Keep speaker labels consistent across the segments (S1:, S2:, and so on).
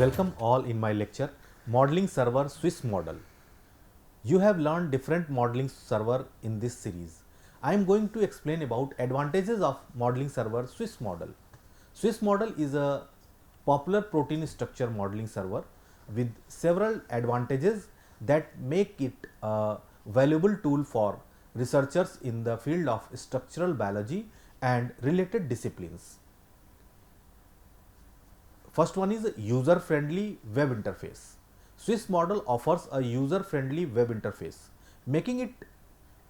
S1: Welcome all in my lecture Modeling Server Swiss Model. You have learned different modeling server in this series. I am going to explain about advantages of modeling server Swiss model. Swiss model is a popular protein structure modeling server with several advantages that make it a valuable tool for researchers in the field of structural biology and related disciplines. First one is user friendly web interface. Swiss model offers a user friendly web interface, making it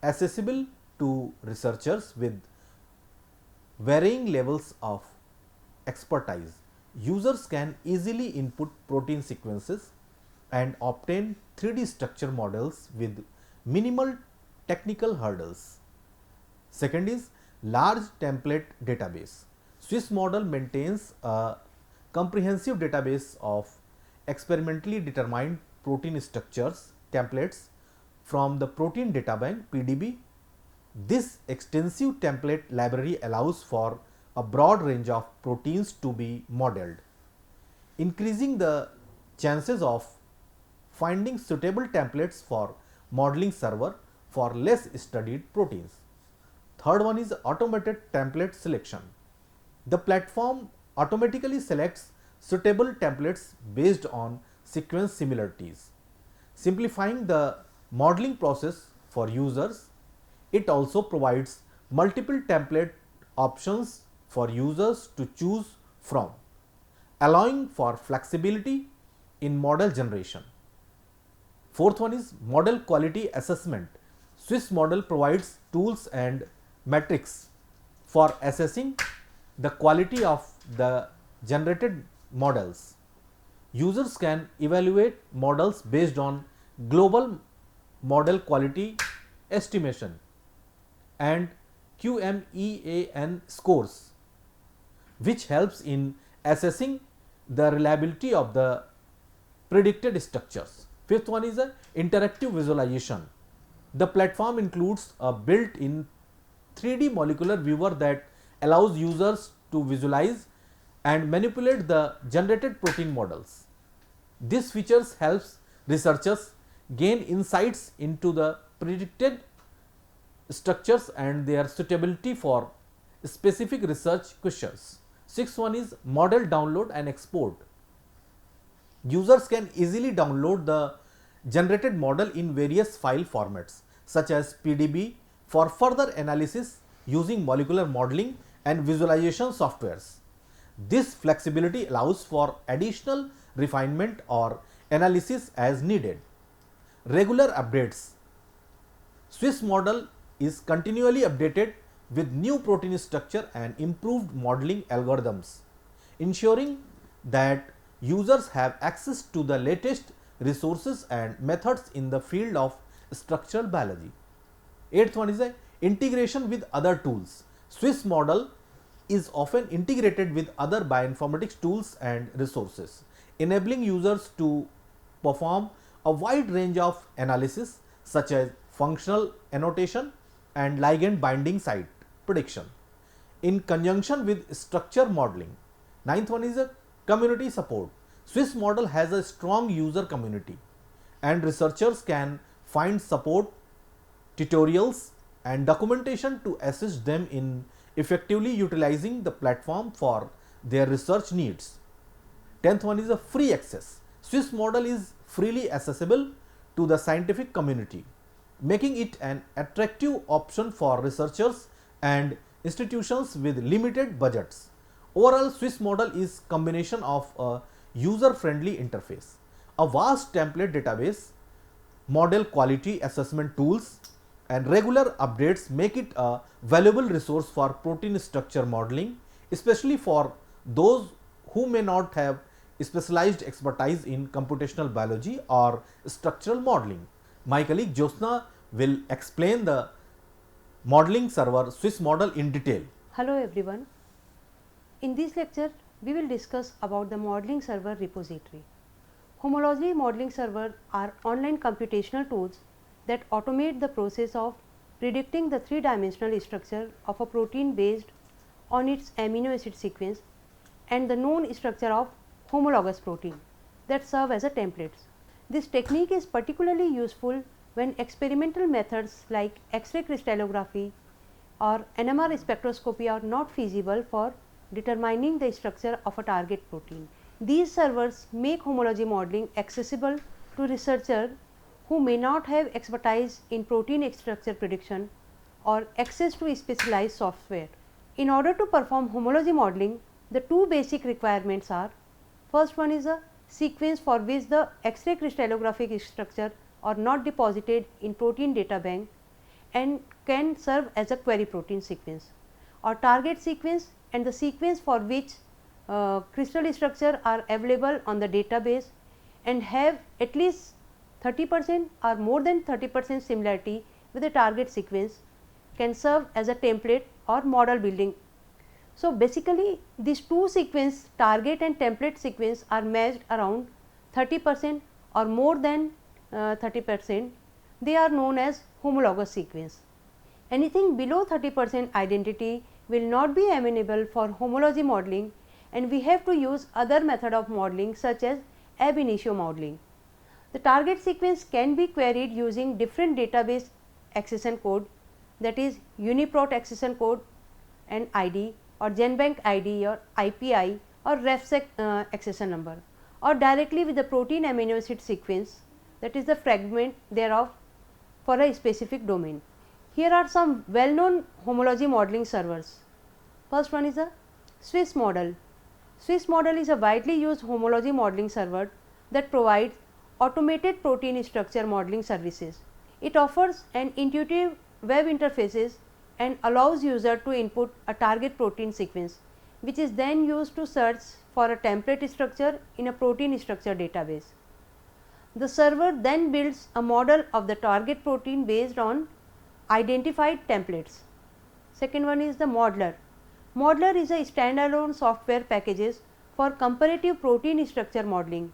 S1: accessible to researchers with varying levels of expertise. Users can easily input protein sequences and obtain 3D structure models with minimal technical hurdles. Second is large template database. Swiss model maintains a comprehensive database of experimentally determined protein structures templates from the Protein Data Bank (PDB). This extensive template library allows for a broad range of proteins to be modeled, increasing the chances of finding suitable templates for modeling server for less studied proteins. Third one is automated template selection. The platform automatically selects suitable templates based on sequence similarities, simplifying the modeling process for users. It also provides multiple template options for users to choose from, allowing for flexibility in model generation. Fourth one is model quality assessment. Swiss model provides tools and metrics for assessing the quality of the generated models. Users can evaluate models based on global model quality estimation and QMEAN scores, which helps in assessing the reliability of the predicted structures. Fifth one is a interactive visualization. The platform includes a built-in 3D molecular viewer that allows users to visualize and manipulate the generated protein models. This features helps researchers gain insights into the predicted structures and their suitability for specific research questions. Sixth one is model download and export. Users can easily download the generated model in various file formats such as PDB for further analysis using molecular modeling and visualization softwares. This flexibility allows for additional refinement or analysis as needed. Regular updates. Swiss model is continually updated with new protein structure and improved modeling algorithms, ensuring that users have access to the latest resources and methods in the field of structural biology. Eighth one is a integration with other tools. Swiss model is often integrated with other bioinformatics tools and resources, enabling users to perform a wide range of analysis such as functional annotation and ligand binding site prediction in conjunction with structure modeling. Ninth one is a community support. Swiss model has a strong user community and researchers can find support, tutorials and documentation to assist them in effectively utilizing the platform for their research needs. 10th one is a free access. Swiss model is freely accessible to the scientific community, making it an attractive option for researchers and institutions with limited budgets. Overall, Swiss model is combination of a user-friendly interface, a vast template database, model quality assessment tools and regular updates make it a valuable resource for protein structure modeling, especially for those who may not have specialized expertise in computational biology or structural modeling. My colleague Jyotsna will explain the modeling server Swiss model in detail.
S2: Hello everyone. In this lecture, we will discuss about the modeling server repository. Homology modeling server are online computational tools that automate the process of predicting the three-dimensional structure of a protein based on its amino acid sequence and the known structure of homologous protein. that serve as a templates. This technique is particularly useful when experimental methods like X-ray crystallography or NMR spectroscopy are not feasible for determining the structure of a target protein. These servers make homology modeling accessible to researchers who may not have expertise in protein structure prediction or access to specialized software. In order to perform homology modeling, the two basic requirements are: first one is a sequence for which the X-ray crystallographic structure are not deposited in protein data bank and can serve as a query protein sequence, or target sequence and the sequence for which crystal structure are available on the database and have at least 30% or more than 30% similarity with the target sequence can serve as a template or model building. So, basically these two sequence, target and template sequence, are matched around 30% or more than 30%. They are known as homologous sequence. Anything below 30% identity will not be amenable for homology modeling, and we have to use other method of modeling such as ab initio modeling. The target sequence can be queried using different database accession code, that is UniProt accession code and ID, or GenBank ID or IPI, or RefSeq accession number, or directly with the protein amino acid sequence, that is the fragment thereof for a specific domain. Here are some well known homology modeling servers. First one is a Swiss Model. Swiss Model is a widely used homology modeling server that provides automated protein structure modeling services. It offers an intuitive web interfaces and allows user to input a target protein sequence, which is then used to search for a template structure in a protein structure database. The server then builds a model of the target protein based on identified templates. Second one is the Modeler. Modeler is a standalone software packages for comparative protein structure modeling.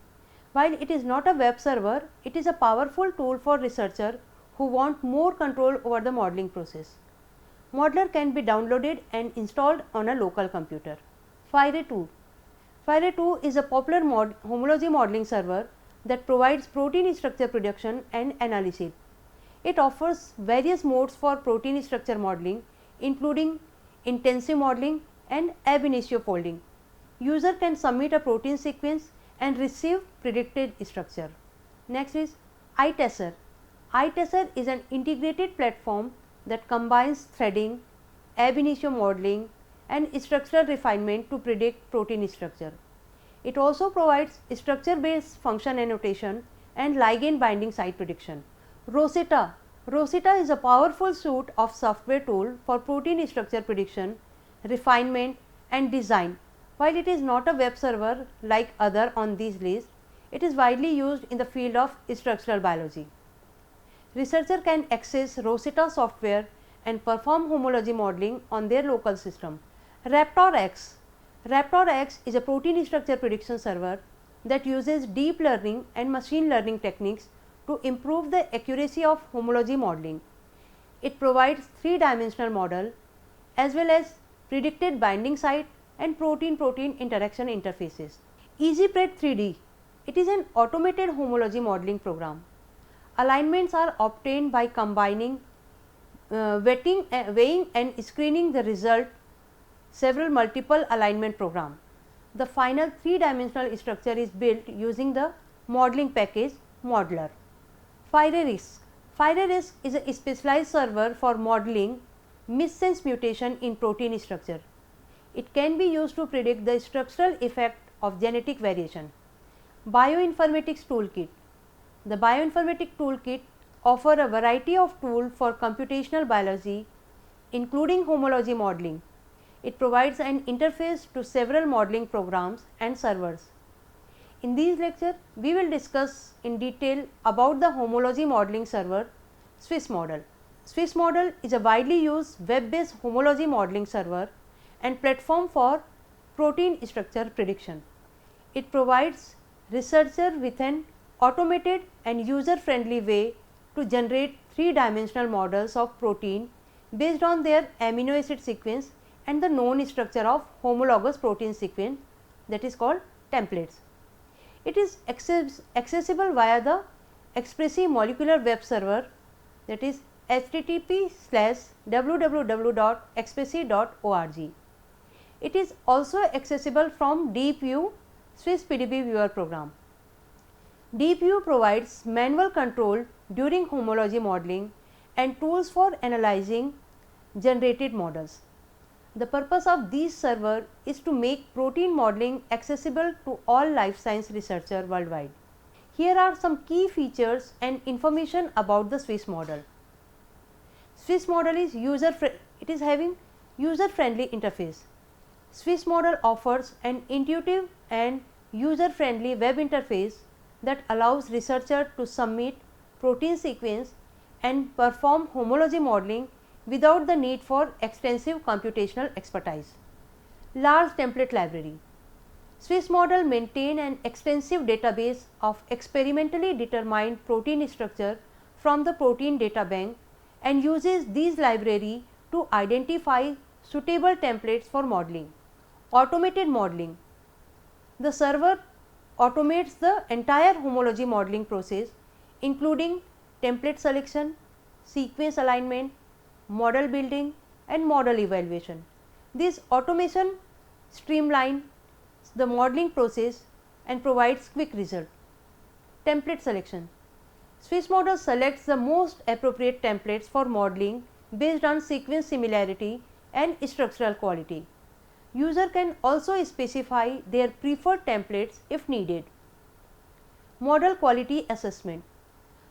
S2: While it is not a web server, it is a powerful tool for researchers who want more control over the modeling process. Modeler can be downloaded and installed on a local computer. FIRE2. FIRE2 is a popular homology modeling server that provides protein structure prediction and analysis. It offers various modes for protein structure modeling, including intensive modeling and ab initio folding. User can submit a protein sequence and receive predicted structure. Next is iTesser. iTesser is an integrated platform that combines threading, ab initio modeling and structural refinement to predict protein structure. It also provides structure based function annotation and ligand binding site prediction. Rosetta. Rosetta is a powerful suite of software tool for protein structure prediction, refinement and design. While it is not a web server like other on this list, it is widely used in the field of structural biology. Researcher can access Rosetta software and perform homology modeling on their local system. RaptorX. RaptorX is a protein structure prediction server that uses deep learning and machine learning techniques to improve the accuracy of homology modeling. It provides three-dimensional model as well as predicted binding site and protein-protein interaction interfaces. EasyPred 3D. It is an automated homology modeling program. Alignments are obtained by combining weighing and screening the result several multiple alignment program. The final three-dimensional structure is built using the modeling package Modeler. FIRE-RISK. FIRE-RISK is a specialized server for modeling missense mutation in protein structure. It can be used to predict the structural effect of genetic variation. Bioinformatics Toolkit. The Bioinformatics Toolkit offer a variety of tools for computational biology, including homology modeling. It provides an interface to several modeling programs and servers. In this lecture, we will discuss in detail about the homology modeling server Swiss Model. Swiss Model is a widely used web-based homology modeling server and platform for protein structure prediction. It provides researchers with an automated and user-friendly way to generate three-dimensional models of protein based on their amino acid sequence and the known structure of homologous protein sequence, that is called templates. It is accessible via the Expressi Molecular Web Server, that is http://www.expressi.org. It is also accessible from DeepView Swiss PDB viewer program. DeepView provides manual control during homology modeling and tools for analyzing generated models. The purpose of these servers is to make protein modeling accessible to all life science researchers worldwide. Here are some key features and information about the Swiss model. Swiss model is having user-friendly interface. Swiss model offers an intuitive and user-friendly web interface that allows researchers to submit protein sequence and perform homology modeling without the need for extensive computational expertise. Large template library. Swiss model maintain an extensive database of experimentally determined protein structure from the protein data bank and uses these library to identify suitable templates for modeling. Automated modeling. The server automates the entire homology modeling process, including template selection, sequence alignment, model building and model evaluation. This automation streamlines the modeling process and provides quick result. Template selection. Swiss model selects the most appropriate templates for modeling based on sequence similarity and structural quality. User can also specify their preferred templates if needed. Model quality assessment.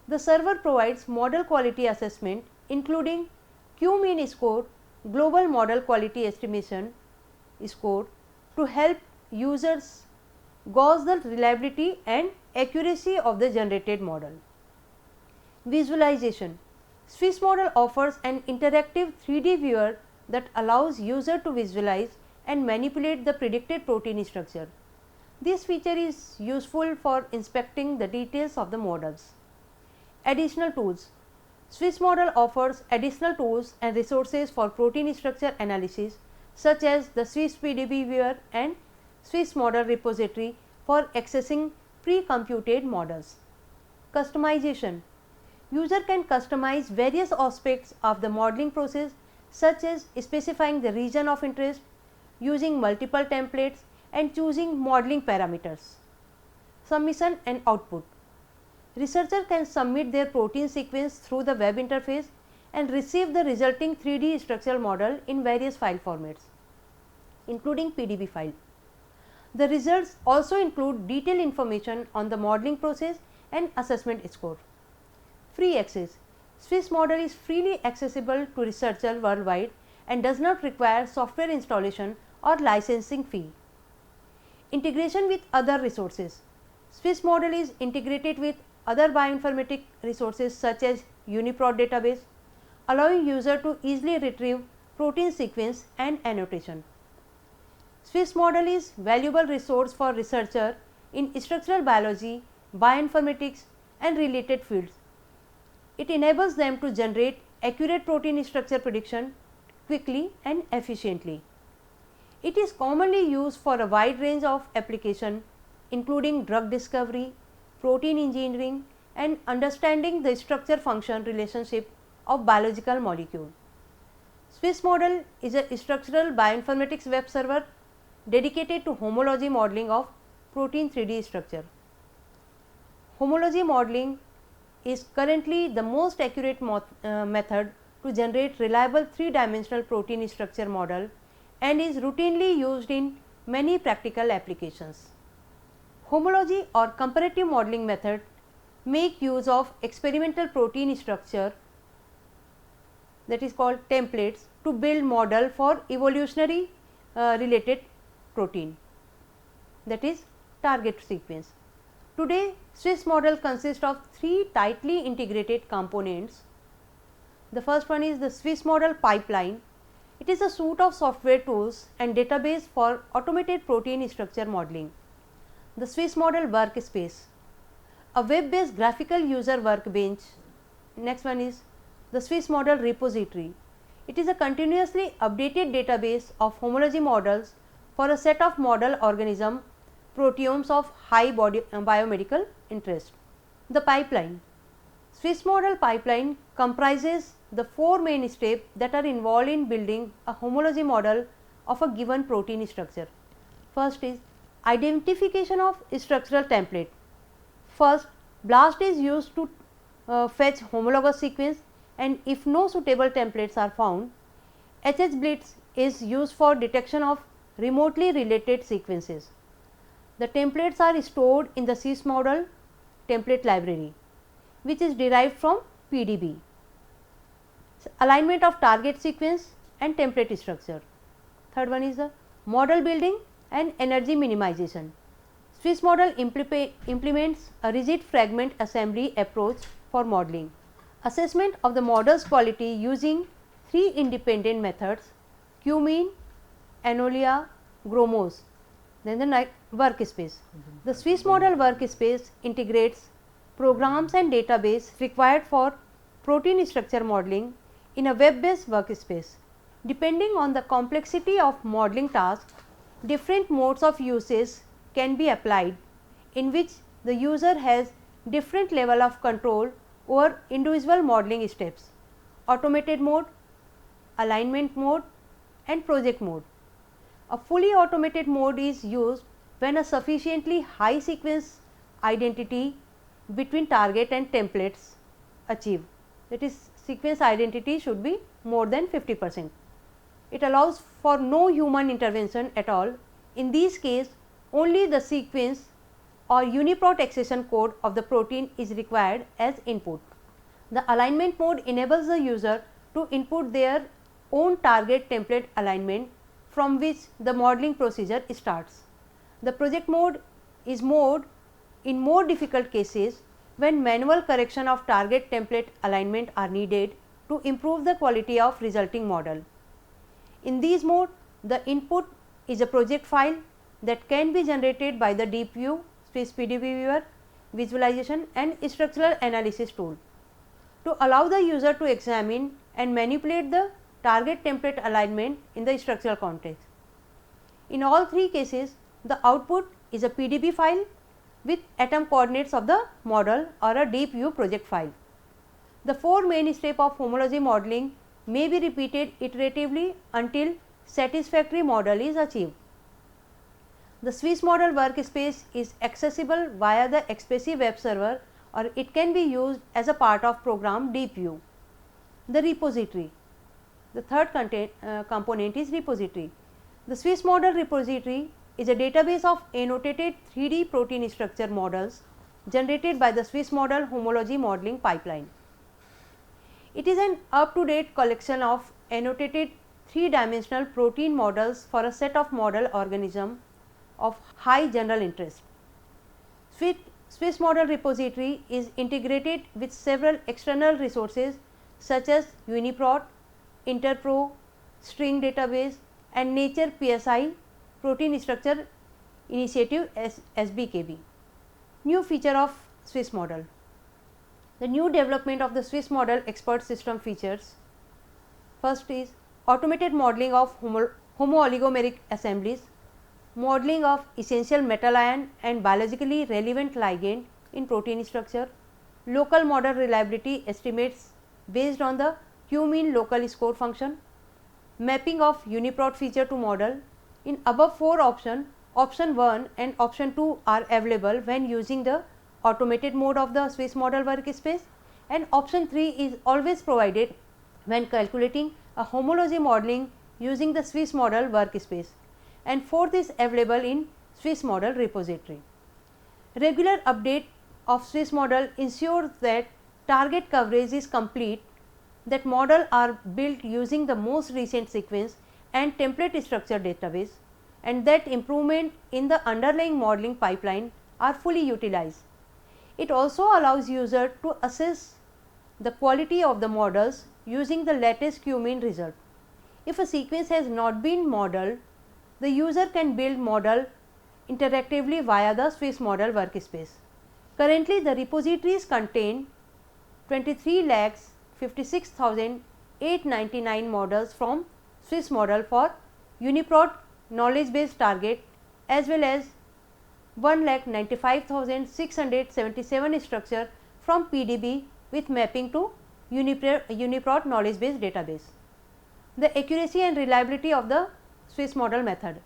S2: The server provides model quality assessment including Q-mean score, global model quality estimation score to help users gauge the reliability and accuracy of the generated model. Visualization. Swiss model offers an interactive 3D viewer that allows user to visualize and manipulate the predicted protein structure. This feature is useful for inspecting the details of the models. Additional tools. Swiss model offers additional tools and resources for protein structure analysis such as the Swiss PDB viewer and Swiss model repository for accessing pre-computed models. Customization. User can customize various aspects of the modeling process such as specifying the region of interest, using multiple templates and choosing modeling parameters. Submission and output. Researcher can submit their protein sequence through the web interface and receive the resulting 3D structural model in various file formats, including PDB file. The results also include detailed information on the modeling process and assessment score. Free access. Swiss model is freely accessible to researchers worldwide and does not require software installation or licensing fee. Integration with other resources. Swiss model is integrated with other bioinformatic resources such as UniProt database, allowing user to easily retrieve protein sequence and annotation. Swiss model is valuable resource for researcher in structural biology, bioinformatics and related fields. It enables them to generate accurate protein structure prediction quickly and efficiently. It is commonly used for a wide range of applications including drug discovery, protein engineering and understanding the structure function relationship of biological molecule. Swiss model is a structural bioinformatics web server dedicated to homology modeling of protein 3D structure. Homology modeling is currently the most accurate method to generate reliable 3-dimensional protein structure model and is routinely used in many practical applications. Homology or comparative modeling method make use of experimental protein structure, that is called templates, to build model for evolutionary related protein, that is target sequence. Today Swiss model consists of 3 tightly integrated components. The first one is the Swiss model pipeline. It is a suite of software tools and database for automated protein structure modeling. The Swiss model workspace, a web-based graphical user workbench. Next one is the Swiss model repository. It is a continuously updated database of homology models for a set of model organisms proteomes of high biomedical interest. The pipeline. Swiss model pipeline comprises the 4 main steps that are involved in building a homology model of a given protein structure. First is identification of structural template. First, BLAST is used to fetch homologous sequence, and if no suitable templates are found, HH-Blitz is used for detection of remotely related sequences. The templates are stored in the Swiss model template library, which is derived from PDB. Alignment of target sequence and template structure. Third one is the model building and energy minimization. Swiss model implements a rigid fragment assembly approach for modeling. Assessment of the model's quality using 3 independent methods: Q-mean, Anolia, Gromos. Then the workspace. The Swiss model workspace integrates programs and database required for protein structure modeling in a web-based workspace. Depending on the complexity of modeling tasks, different modes of usage can be applied, in which the user has different level of control over individual modeling steps: automated mode, alignment mode and project mode. A fully automated mode is used when a sufficiently high sequence identity between target and templates achieved, that is, sequence identity should be more than 50%. It allows for no human intervention at all. In this case, only the sequence or UniProt accession code of the protein is required as input. The alignment mode enables the user to input their own target template alignment, from which the modeling procedure starts. The project mode is mode in more difficult cases when manual correction of target template alignment are needed to improve the quality of resulting model. In this mode, the input is a project file that can be generated by the DeepView, Swiss PDB viewer, visualization and structural analysis tool to allow the user to examine and manipulate the target template alignment in the structural context. In all 3 cases, the output is a PDB file with atom coordinates of the model or a DeepView project file. The 4 main steps of homology modeling may be repeated iteratively until satisfactory model is achieved. The Swiss model workspace is accessible via the Expressy web server, or it can be used as a part of program DeepView. The repository. The third component is repository. The Swiss model repository is a database of annotated 3D protein structure models generated by the Swiss model homology modeling pipeline. It is an up-to-date collection of annotated 3-dimensional protein models for a set of model organisms of high general interest. Swiss model repository is integrated with several external resources such as UniProt, Interpro, String Database and Nature PSI Protein Structure Initiative SBKB. New feature of Swiss model. The new development of the Swiss model expert system features. First is automated modeling of homo-oligomeric assemblies, modeling of essential metal ion and biologically relevant ligand in protein structure, local model reliability estimates based on the Q-mean local score function, mapping of UniProt feature to model. In above 4 options, option 1 and option 2 are available when using the automated mode of the Swiss model workspace, and option 3 is always provided when calculating a homology modeling using the Swiss model workspace, and 4th is available in Swiss model repository. Regular update of Swiss model ensures that target coverage is complete, that model are built using the most recent sequence and template structure database, and that improvement in the underlying modeling pipeline are fully utilized. It also allows user to assess the quality of the models using the latest Q-mean result. If a sequence has not been modeled, the user can build model interactively via the Swiss model workspace. Currently, the repositories contain 23,56,899 models from Swiss model for UniProt knowledge base target as well as 1,95,677 structure from PDB with mapping to UniProt knowledge base database. The accuracy and reliability of the Swiss model method.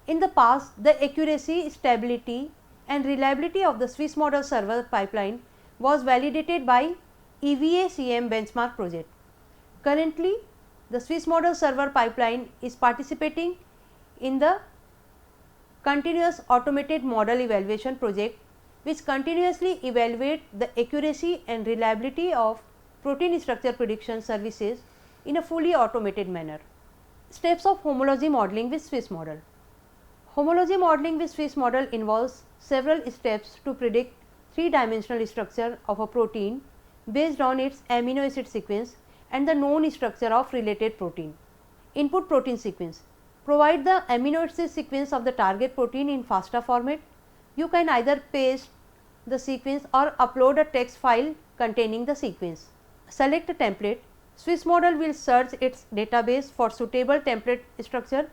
S2: In the past, the accuracy, stability and reliability of the Swiss model server pipeline was validated by EVA-CM benchmark project. Currently, the Swiss model server pipeline is participating in the continuous automated model evaluation project, which continuously evaluate the accuracy and reliability of protein structure prediction services in a fully automated manner. Steps of homology modeling with Swiss model. Homology modeling with Swiss model involves several steps to predict three-dimensional structure of a protein based on its amino acid sequence and the known structure of related protein. Input protein sequence. Provide the amino acid sequence of the target protein in FASTA format. You can either paste the sequence or upload a text file containing the sequence. Select a template. Swiss model will search its database for suitable template structure.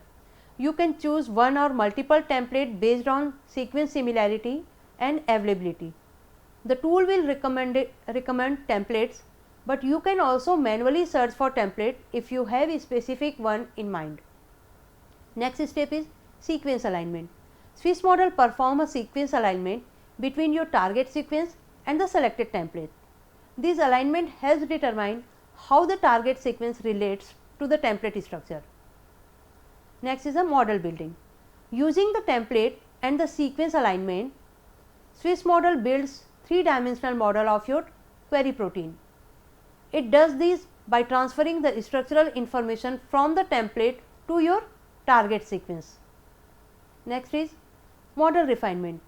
S2: You can choose one or multiple template based on sequence similarity and availability. The tool will recommend templates, but you can also manually search for template if you have a specific one in mind. Next step is sequence alignment. Swiss model perform a sequence alignment between your target sequence and the selected template. This alignment helps determine how the target sequence relates to the template structure. Next is a model building. Using the template and the sequence alignment, Swiss model builds three-dimensional model of your query protein. It does this by transferring the structural information from the template to your target sequence. Next is model refinement.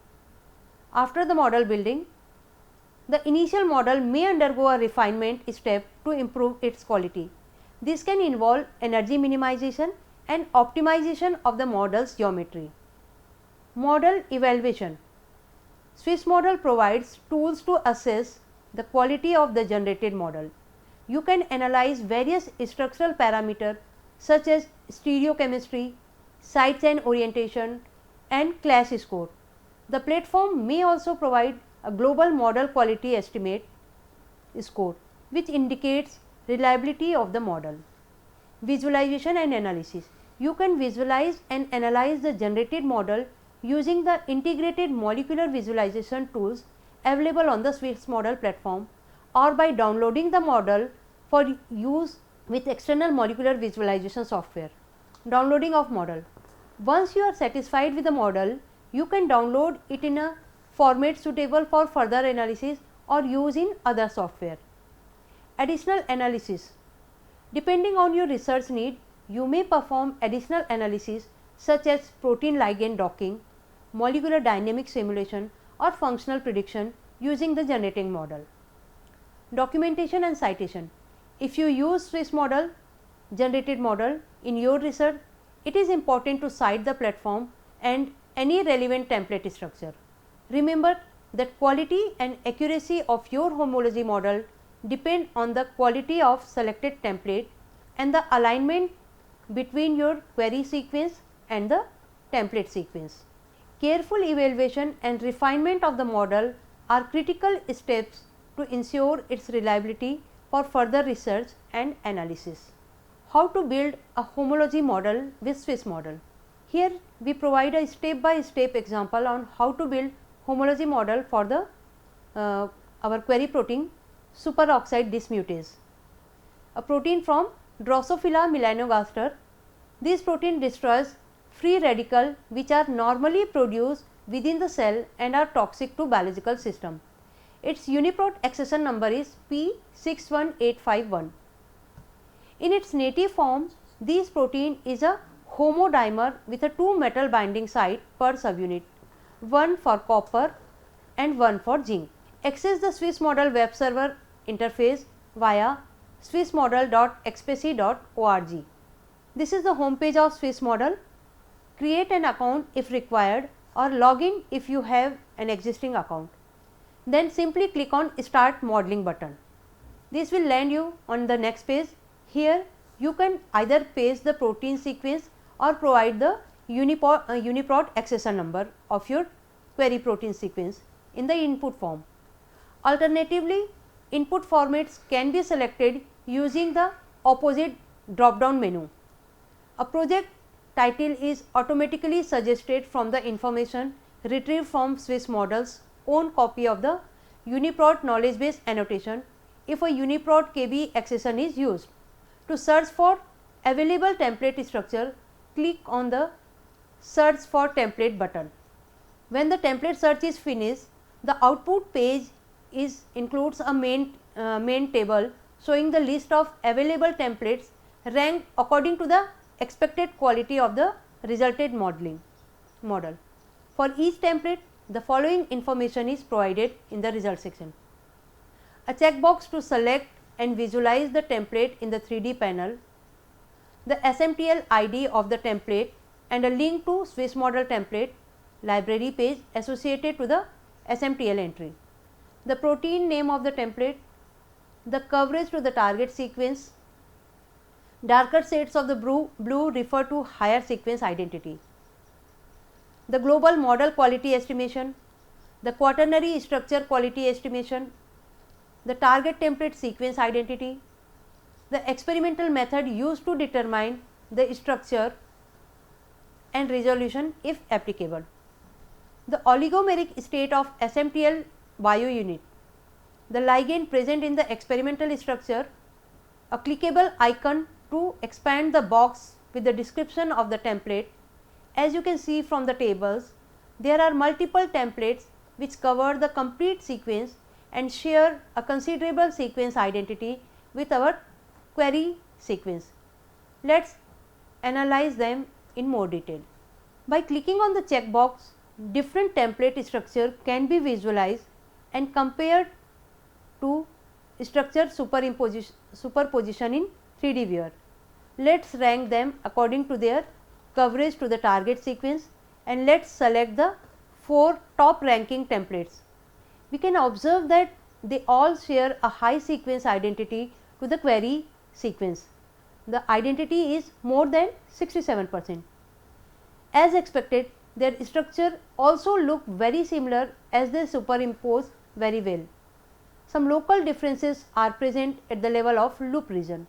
S2: After the model building, the initial model may undergo a refinement step to improve its quality. This can involve energy minimization and optimization of the model's geometry. Model evaluation. Swiss model provides tools to assess the quality of the generated model. You can analyze various structural parameters such as stereochemistry, side chain orientation and class score. The platform may also provide a global model quality estimate score, which indicates reliability of the model. Visualization and analysis. You can visualize and analyze the generated model using the integrated molecular visualization tools available on the Swiss model platform or by downloading the model for use with external molecular visualization software. Downloading of model. Once you are satisfied with the model, you can download it in a format suitable for further analysis or use in other software. Additional analysis. Depending on your research need, you may perform additional analysis such as protein ligand docking, molecular dynamic simulation or functional prediction using the generating model. Documentation and citation. If you use Swiss model, generated model in your research, it is important to cite the platform and any relevant template structure. Remember that quality and accuracy of your homology model depend on the quality of selected template and the alignment between your query sequence and the template sequence. Careful evaluation and refinement of the model are critical steps to ensure its reliability for further research and analysis. How to build a homology model with Swiss model. Here we provide a step-by-step example on how to build homology model for the our query protein superoxide dismutase, a protein from Drosophila melanogaster. This protein destroys free radical which are normally produced within the cell and are toxic to biological system. Its UniProt accession number is P61851. In its native form, this protein is a homodimer with a 2 metal binding site per subunit, one for copper and one for zinc. Access the Swiss model web server interface via swissmodel.xpc.org. This is the home page of Swiss model. Create an account if required or log in if you have an existing account. Then simply click on Start Modeling button. This will land you on the next page. Here you can either paste the protein sequence or provide the UniProt accession number of your query protein sequence in the input form. Alternatively, input formats can be selected using the opposite drop down menu. A project title is automatically suggested from the information retrieved from Swiss Model's own copy of the UniProt knowledge base annotation if a UniProt KB accession is used. To search for available template structure, click on the Search for Template button. When the template search is finished, the output page includes a main table showing the list of available templates ranked according to the expected quality of the resulted model. For each template, the following information is provided in the result section. A checkbox to select and visualize the template in the 3D panel, the SMTL ID of the template and a link to Swiss Model template library page associated to the SMTL entry, the protein name of the template, the coverage to the target sequence, darker shades of the blue refer to higher sequence identity, the global model quality estimation, the quaternary structure quality estimation, the target template sequence identity, the experimental method used to determine the structure and resolution if applicable, the oligomeric state of SMTL bio unit, the ligand present in the experimental structure, a clickable icon to expand the box with the description of the template. As you can see from the tables, there are multiple templates which cover the complete sequence and share a considerable sequence identity with our query sequence. Let us analyze them in more detail. By clicking on the checkbox, different template structure can be visualized and compared to structure superposition in 3D viewer. Let us rank them according to their coverage to the target sequence and let us select the 4 top ranking templates. We can observe that they all share a high sequence identity to the query sequence. The identity is more than 67%. As expected, their structure also look very similar as they superimpose very well. Some local differences are present at the level of loop region.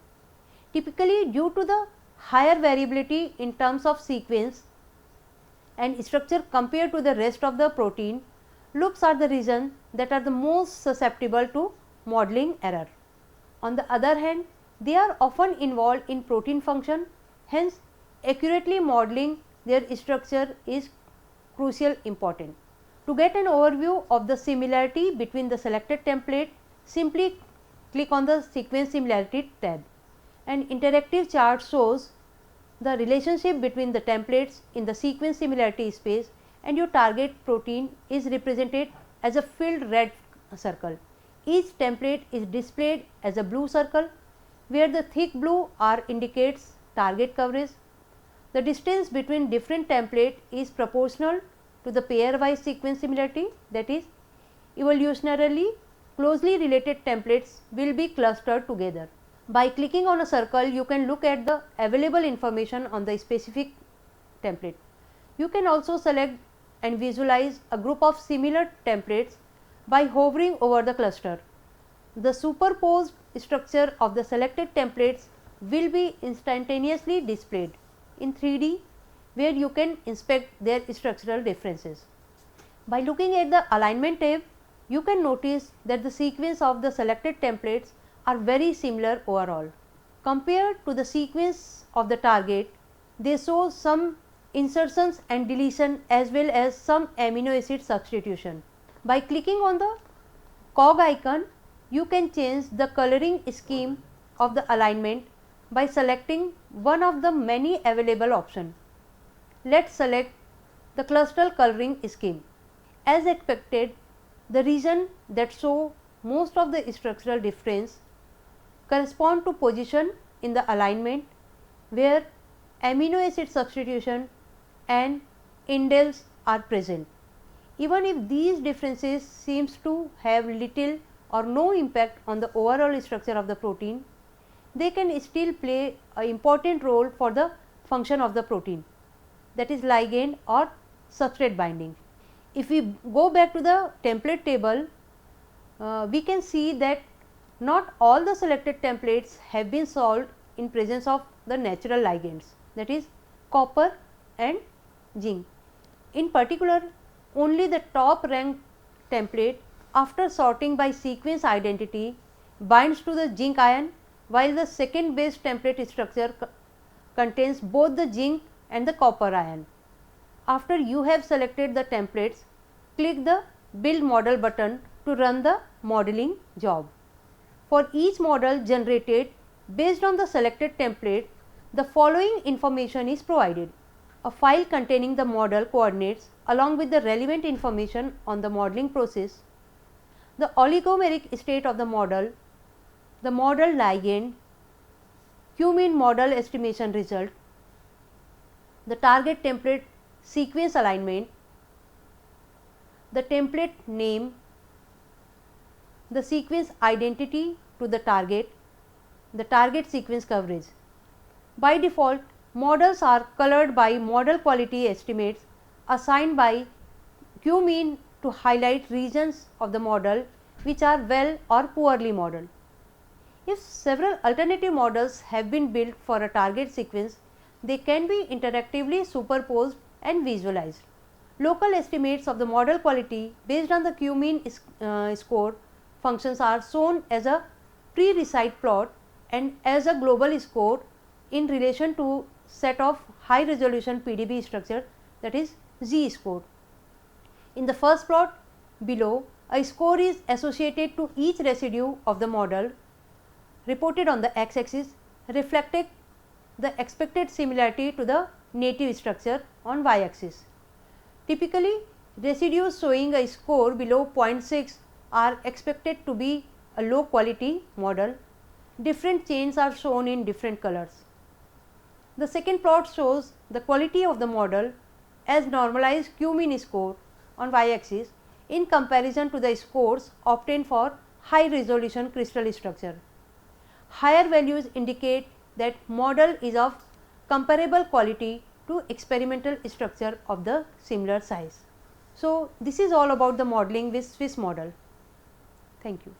S2: Typically, due to the higher variability in terms of sequence and structure compared to the rest of the protein, loops are the region that are the most susceptible to modeling error. On the other hand, they are often involved in protein function, hence accurately modeling their structure is crucial important. To get an overview of the similarity between the selected template, simply click on the sequence similarity tab. An interactive chart shows the relationship between the templates in the sequence similarity space and your target protein is represented as a filled red circle. Each template is displayed as a blue circle where the thick blue R indicates target coverage. The distance between different template is proportional to the pairwise sequence similarity, that is, evolutionarily closely related templates will be clustered together. By clicking on a circle, you can look at the available information on the specific template. You can also select and visualize a group of similar templates by hovering over the cluster. The superposed structure of the selected templates will be instantaneously displayed in 3D, where you can inspect their structural differences. By looking at the alignment tab, you can notice that the sequence of the selected templates are very similar overall. Compared to the sequence of the target, they show some insertions and deletion as well as some amino acid substitution. By clicking on the cog icon, you can change the coloring scheme of the alignment by selecting one of the many available options. Let us select the cluster coloring scheme. As expected, the region that show most of the structural difference correspond to position in the alignment where amino acid substitution and indels are present. Even if these differences seems to have little or no impact on the overall structure of the protein, they can still play an important role for the function of the protein, that is ligand or substrate binding. If we go back to the template table, we can see that not all the selected templates have been solved in presence of the natural ligands, that is copper and zinc. In particular, only the top ranked template, after sorting by sequence identity, binds to the zinc ion, while the second base template structure contains both the zinc and the copper ion. After you have selected the templates, click the Build Model button to run the modeling job. For each model generated based on the selected template, the following information is provided: a file containing the model coordinates along with the relevant information on the modeling process, the oligomeric state of the model ligand, Q-mean model estimation result, the target template sequence alignment, the template name, the sequence identity to the target sequence coverage. By default, models are colored by model quality estimates assigned by Q-mean to highlight regions of the model which are well or poorly modeled. If several alternative models have been built for a target sequence, they can be interactively superposed and visualized. Local estimates of the model quality based on the Q-mean score functions are shown as a pre-recite plot and as a global score in relation to set of high resolution PDB structure, that is Z score. In the first plot below, a score is associated to each residue of the model reported on the x axis, reflecting the expected similarity to the native structure on y axis. Typically, residues showing a score below 0.6 are expected to be a low quality model. Different chains are shown in different colors. The second plot shows the quality of the model as normalized Q-mean score on y axis in comparison to the scores obtained for high resolution crystal structure. Higher values indicate that model is of comparable quality to experimental structure of the similar size. So, this is all about the modeling with Swiss model. Thank you.